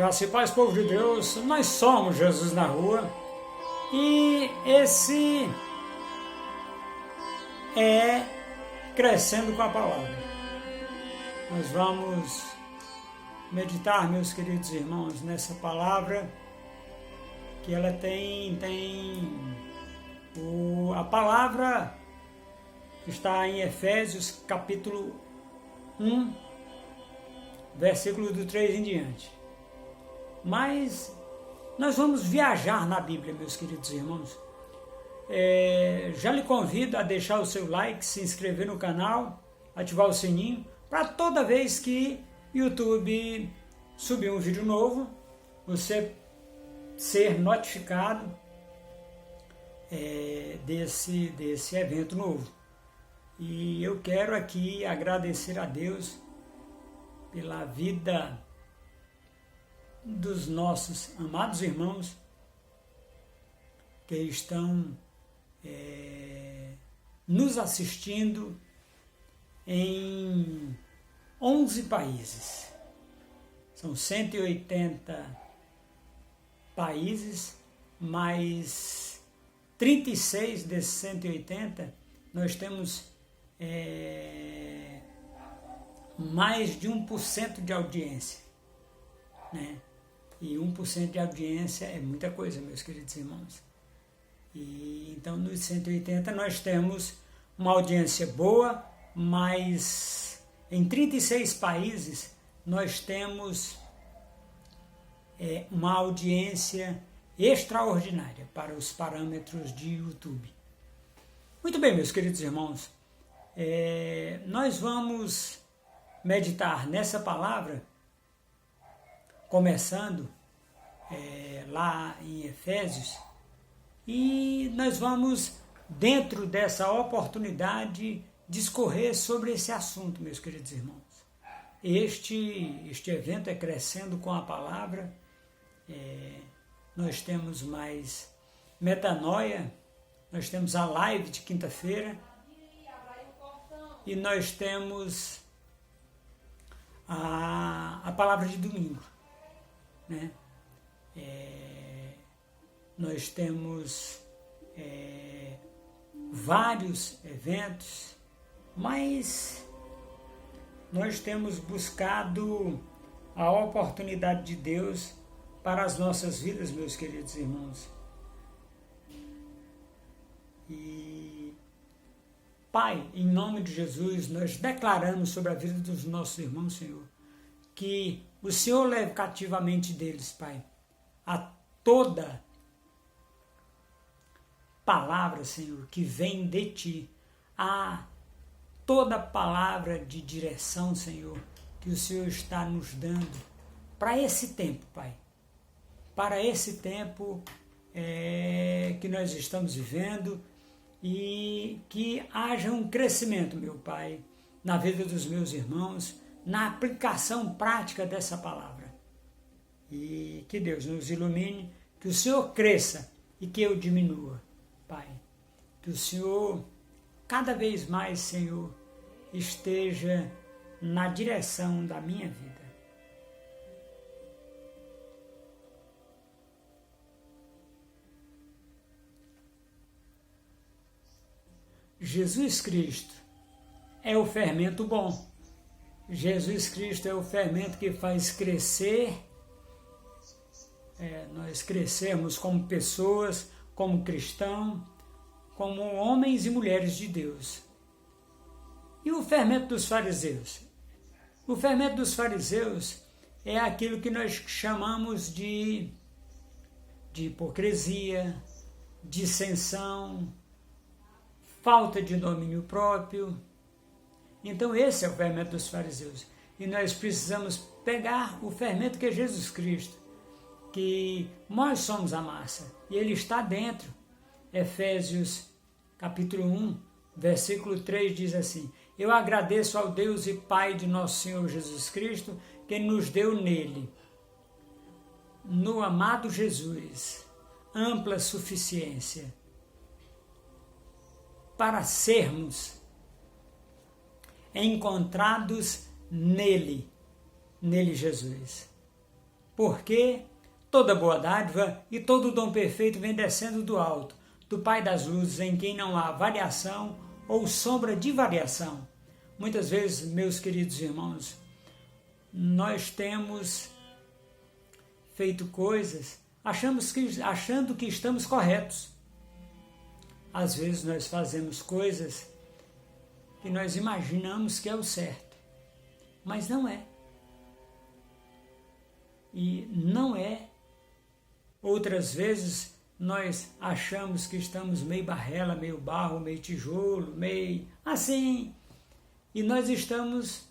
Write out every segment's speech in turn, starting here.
Graça e paz, povo de Deus, nós somos Jesus na Rua e esse é Crescendo com a Palavra. Nós vamos meditar, meus queridos irmãos, nessa palavra que ela tem a palavra que está em Efésios capítulo 1, versículo do 3 em diante. Mas nós vamos viajar na Bíblia, meus queridos irmãos. Já lhe convido a deixar o seu like, se inscrever no canal, ativar o sininho, para toda vez que YouTube subir um vídeo novo, você ser notificado desse evento novo. E eu quero aqui agradecer a Deus pela vida dos nossos amados irmãos que estão nos assistindo em 11 países. São 180 países, mais 36 desses 180, nós temos mais de 1% de audiência, né? E 1% de audiência é muita coisa, meus queridos irmãos. E então, nos 180 nós temos uma audiência boa, mas em 36 países nós temos uma audiência extraordinária para os parâmetros de YouTube. Muito bem, meus queridos irmãos, nós vamos meditar nessa palavra, começando lá em Efésios, e nós vamos, dentro dessa oportunidade, discorrer sobre esse assunto, meus queridos irmãos. Este evento é Crescendo com a Palavra. Nós temos mais metanoia, nós temos a live de quinta-feira e nós temos a palavra de domingo, né? Nós temos vários eventos, mas nós temos buscado a oportunidade de Deus para as nossas vidas, meus queridos irmãos. E, Pai, em nome de Jesus, nós declaramos sobre a vida dos nossos irmãos, Senhor, que o Senhor leve cativamente deles, Pai, a toda palavra, Senhor, que vem de Ti, a toda palavra de direção, Senhor, que o Senhor está nos dando para esse tempo, Pai. Para esse tempo que nós estamos vivendo e que haja um crescimento, meu Pai, na vida dos meus irmãos, na aplicação prática dessa palavra. E que Deus nos ilumine, que o Senhor cresça e que eu diminua, Pai. Que o Senhor, cada vez mais, Senhor, esteja na direção da minha vida. Jesus Cristo é o fermento bom. Jesus Cristo é o fermento que faz crescer, nós crescermos como pessoas, como cristãos, como homens e mulheres de Deus. E o fermento dos fariseus? O fermento dos fariseus é aquilo que nós chamamos de hipocrisia, dissensão, falta de domínio próprio. Então esse é o fermento dos fariseus. E nós precisamos pegar o fermento que é Jesus Cristo, que nós somos a massa, e Ele está dentro. Efésios capítulo 1, versículo 3 diz assim: Eu agradeço ao Deus e Pai de nosso Senhor Jesus Cristo, que nos deu nele, no amado Jesus, ampla suficiência para sermos encontrados nele, Jesus. Porque toda boa dádiva e todo dom perfeito vem descendo do alto, do Pai das luzes, em quem não há variação ou sombra de variação. Muitas vezes, meus queridos irmãos, nós temos feito coisas achando que estamos corretos. Às vezes nós fazemos coisas que nós imaginamos que é o certo, mas não é. E não é. Outras vezes nós achamos que estamos meio barrela, meio barro, meio tijolo, meio assim, e nós estamos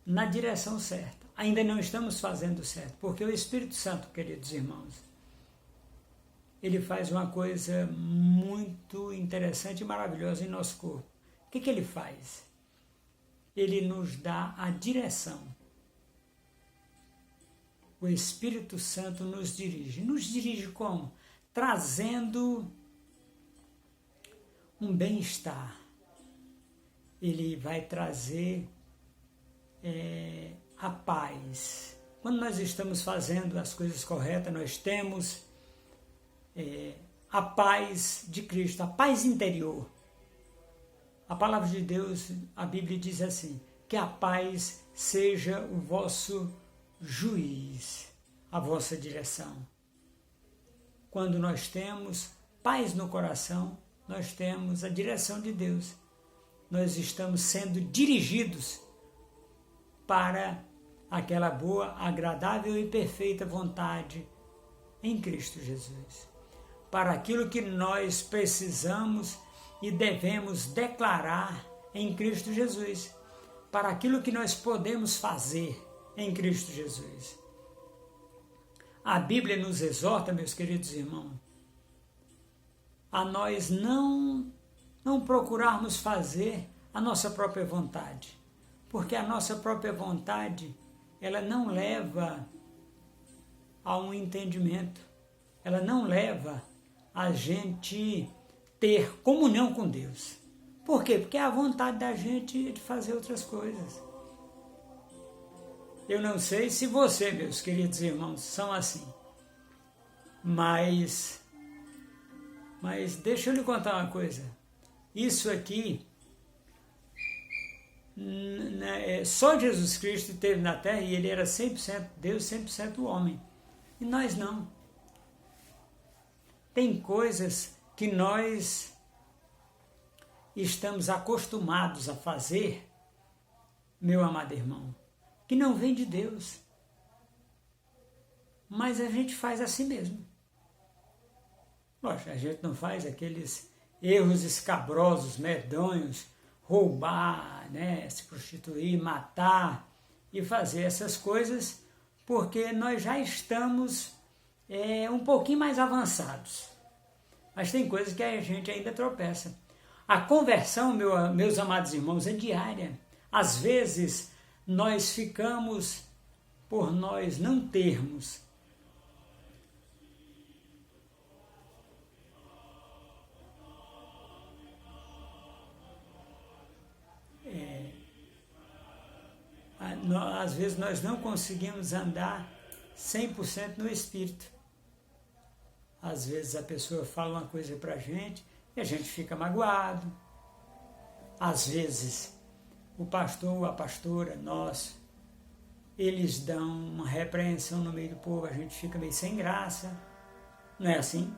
na direção certa. Ainda não estamos fazendo certo, porque o Espírito Santo, queridos irmãos, ele faz uma coisa muito interessante e maravilhosa em nosso corpo. O que ele faz? Ele nos dá a direção. O Espírito Santo nos dirige. Nos dirige como? Trazendo um bem-estar. Ele vai trazer a paz. Quando nós estamos fazendo as coisas corretas, nós temos a paz de Cristo, a paz interior. A palavra de Deus, a Bíblia diz assim, que a paz seja o vosso juiz, a vossa direção. Quando nós temos paz no coração, nós temos a direção de Deus. Nós estamos sendo dirigidos para aquela boa, agradável e perfeita vontade em Cristo Jesus. Para aquilo que nós precisamos e devemos declarar em Cristo Jesus. Para aquilo que nós podemos fazer em Cristo Jesus. A Bíblia nos exorta, meus queridos irmãos, a nós não procurarmos fazer a nossa própria vontade. Porque a nossa própria vontade, ela não leva a um entendimento, ela não leva a gente ter comunhão com Deus. Por quê? Porque é a vontade da gente de fazer outras coisas. Eu não sei se você, meus queridos irmãos, são assim, mas deixa eu lhe contar uma coisa. Isso aqui, só Jesus Cristo esteve na Terra e ele era 100% Deus, 100% homem. E nós não. Tem coisas que nós estamos acostumados a fazer, meu amado irmão, que não vem de Deus. Mas a gente faz assim mesmo. Lógico, a gente não faz aqueles erros escabrosos, medonhos, roubar, se prostituir, matar e fazer essas coisas, porque nós já estamos um pouquinho mais avançados. Mas tem coisas que a gente ainda tropeça. A conversão, meus amados irmãos, é diária. Às vezes, nós ficamos, por nós não termos às vezes nós não conseguimos andar 100% no Espírito. Às vezes a pessoa fala uma coisa pra gente e a gente fica magoado. Às vezes o pastor ou a pastora nosso, eles dão uma repreensão no meio do povo, a gente fica meio sem graça. Não é assim?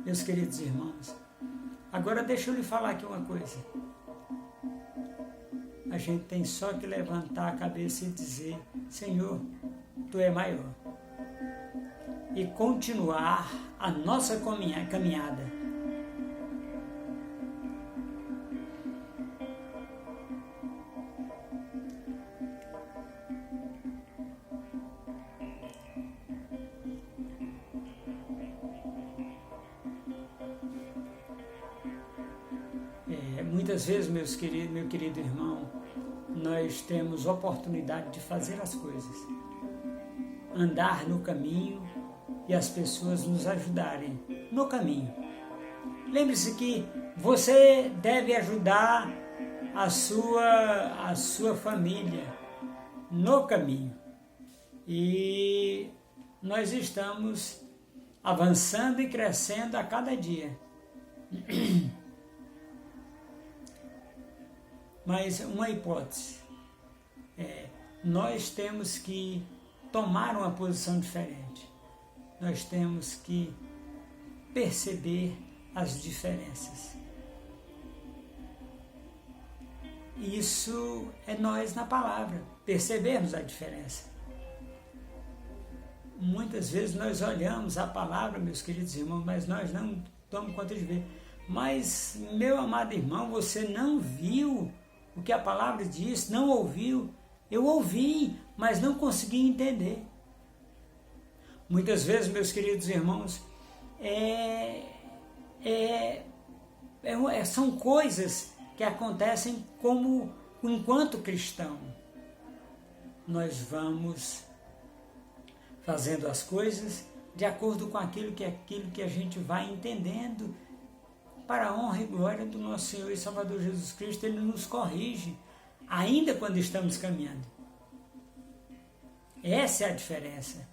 Meus queridos irmãos, agora deixa eu lhe falar aqui uma coisa. A gente tem só que levantar a cabeça e dizer: Senhor, Tu é maior. E continuar a nossa caminhada. Muitas vezes, meu querido irmão, nós temos oportunidade de fazer as coisas, andar no caminho e as pessoas nos ajudarem no caminho. Lembre-se que você deve ajudar a sua família no caminho. E nós estamos avançando e crescendo a cada dia. Mas uma hipótese, nós temos que tomar uma posição diferente. Nós temos que perceber as diferenças. Isso é nós na palavra, percebermos a diferença. Muitas vezes nós olhamos a palavra, meus queridos irmãos, mas nós não tomamos conta de ver. Mas, meu amado irmão, você não viu o que a palavra diz, não ouviu. Eu ouvi, mas não consegui entender. Muitas vezes, meus queridos irmãos, são coisas que acontecem como enquanto cristão. Nós vamos fazendo as coisas de acordo com aquilo que a gente vai entendendo, para a honra e glória do nosso Senhor e Salvador Jesus Cristo. Ele nos corrige, ainda quando estamos caminhando. Essa é a diferença.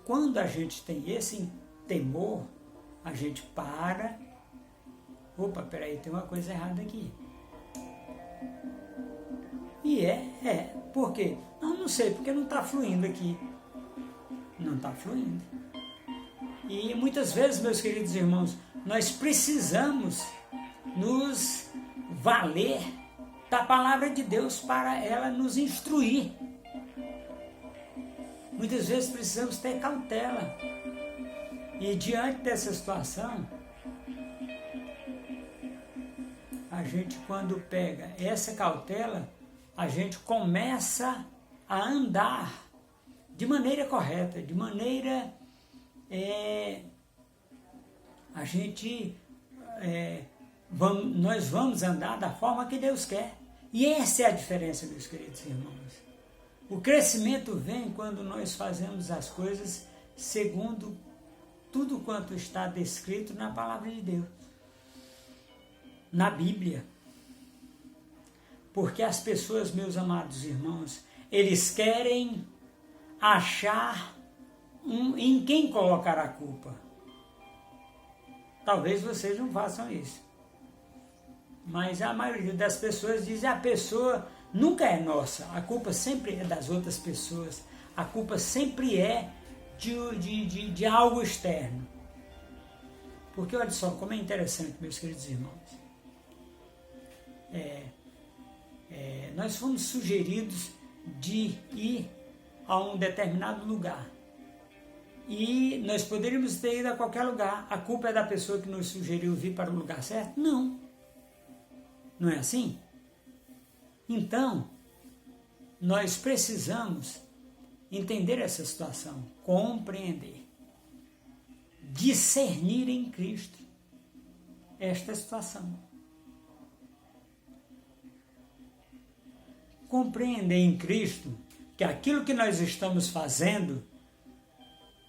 Quando a gente tem esse temor, a gente para. Opa, peraí, tem uma coisa errada aqui. E por quê? Não sei, porque não está fluindo aqui. Não está fluindo. E muitas vezes, meus queridos irmãos, nós precisamos nos valer da palavra de Deus para ela nos instruir. Muitas vezes precisamos ter cautela. E diante dessa situação, a gente, quando pega essa cautela, a gente começa a andar de maneira correta, de maneira... nós vamos andar da forma que Deus quer. E essa é a diferença, meus queridos irmãos. O crescimento vem quando nós fazemos as coisas segundo tudo quanto está descrito na palavra de Deus, na Bíblia. Porque as pessoas, meus amados irmãos, eles querem achar em quem colocar a culpa. Talvez vocês não façam isso. Mas a maioria das pessoas diz: a pessoa nunca é nossa, a culpa sempre é das outras pessoas, a culpa sempre é de algo externo. Porque olha só como é interessante, meus queridos irmãos. Nós fomos sugeridos de ir a um determinado lugar. E nós poderíamos ter ido a qualquer lugar. A culpa é da pessoa que nos sugeriu vir para o lugar certo? Não. Não é assim? Então, nós precisamos entender essa situação, compreender, discernir em Cristo esta situação. Compreender em Cristo que aquilo que nós estamos fazendo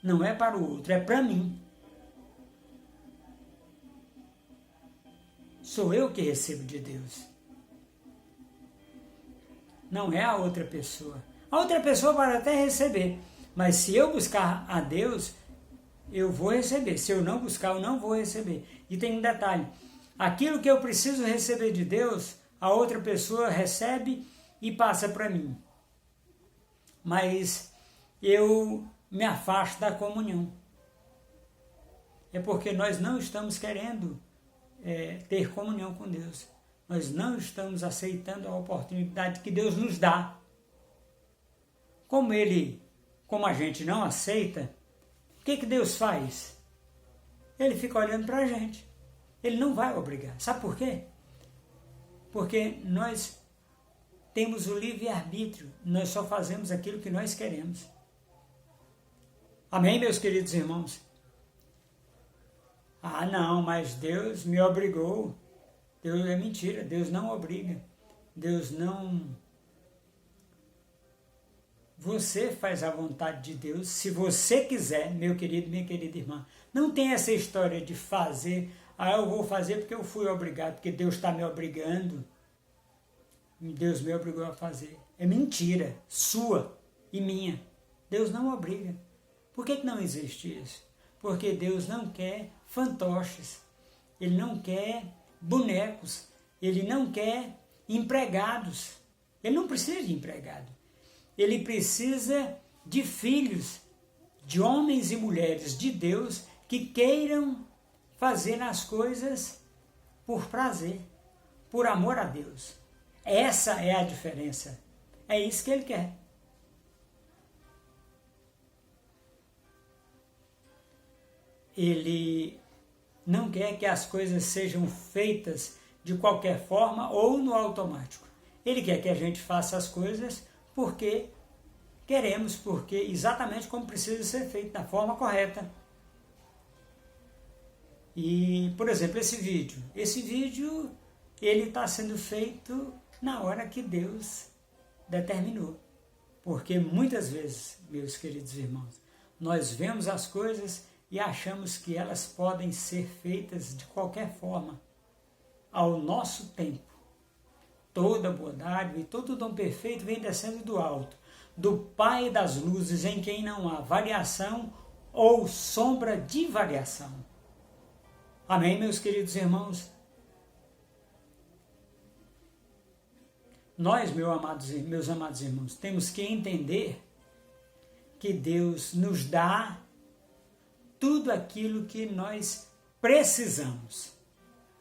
não é para o outro, é para mim. Sou eu que recebo de Deus. Não é a outra pessoa. A outra pessoa pode até receber, mas se eu buscar a Deus, eu vou receber. Se eu não buscar, eu não vou receber. E tem um detalhe: aquilo que eu preciso receber de Deus, a outra pessoa recebe e passa para mim. Mas eu me afasto da comunhão. É porque nós não estamos querendo ter comunhão com Deus. Nós não estamos aceitando a oportunidade que Deus nos dá. Como a gente não aceita, o que Deus faz? Ele fica olhando para a gente. Ele não vai obrigar. Sabe por quê? Porque nós temos o livre-arbítrio. Nós só fazemos aquilo que nós queremos. Amém, meus queridos irmãos? Ah, não, mas Deus me obrigou. Deus é mentira, Deus não obriga. Deus não... Você faz a vontade de Deus se você quiser, meu querido, minha querida irmã. Não tem essa história de fazer, eu vou fazer porque eu fui obrigado, porque Deus está me obrigando. Deus me obrigou a fazer. É mentira, sua e minha. Deus não obriga. Por que não existe isso? Porque Deus não quer fantoches, Ele não quer bonecos, Ele não quer empregados. Ele não precisa de empregado. Ele precisa de filhos, de homens e mulheres de Deus que queiram fazer as coisas por prazer, por amor a Deus. Essa é a diferença. É isso que Ele quer. Ele não quer que as coisas sejam feitas de qualquer forma ou no automático. Ele quer que a gente faça as coisas porque queremos, porque exatamente como precisa ser feito, da forma correta. E, por exemplo, esse vídeo ele está sendo feito na hora que Deus determinou. Porque muitas vezes, meus queridos irmãos, nós vemos as coisas e achamos que elas podem ser feitas de qualquer forma, ao nosso tempo. Toda bondade e todo dom perfeito vem descendo do alto, do Pai das luzes, em quem não há variação ou sombra de variação. Amém, meus queridos irmãos? Nós, meus amados irmãos, temos que entender que Deus nos dá tudo aquilo que nós precisamos.